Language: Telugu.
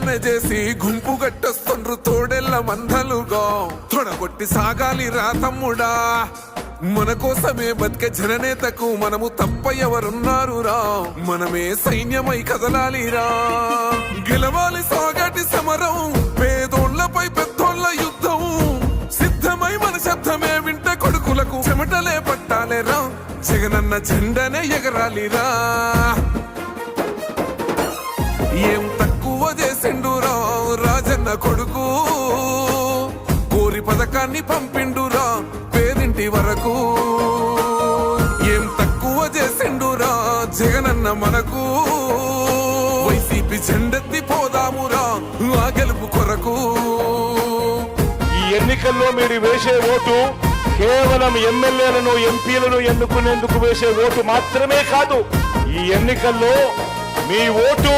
గద్దెలనే చేసి గుంపు గట్టొస్తుండ్రు తోడెల్ల మందలుగా తొడగొట్టి సాగాలి రా తమ్ముడా మన కోసమే బతికే జననేతకు మనము తప్ప ఎవరున్నారు రా మనమే సైన్యమై కదలాలిరా గెలవాలి సాగటి సమరం పేదోళ్లపై పెద్దోళ్ల యుద్ధం సిద్ధమై మన శబ్దమే వింటే కొడుకులకు చెమటలే పట్టాలేరా జగనన్న జెండనే ఎగరాలిరా ఏం తక్కువ చేసిండురా రాజన్న కొడుకు కోరి పథకాన్ని పంపిండురా పేదింటి వరకు ఏం తక్కువ చేసిండురా జగనన్న మనకు వైసీపీ జెండెత్తి పోదామురా ఆ గెలుపు కొరకు ఈ ఎన్నికల్లో మీరు వేసే ఓటు కేవలం ఎమ్మెల్యేలను ఎంపీలను ఎన్నుకునేందుకు వేసే ఓటు మాత్రమే కాదు ఈ ఎన్నికల్లో మీ ఓటు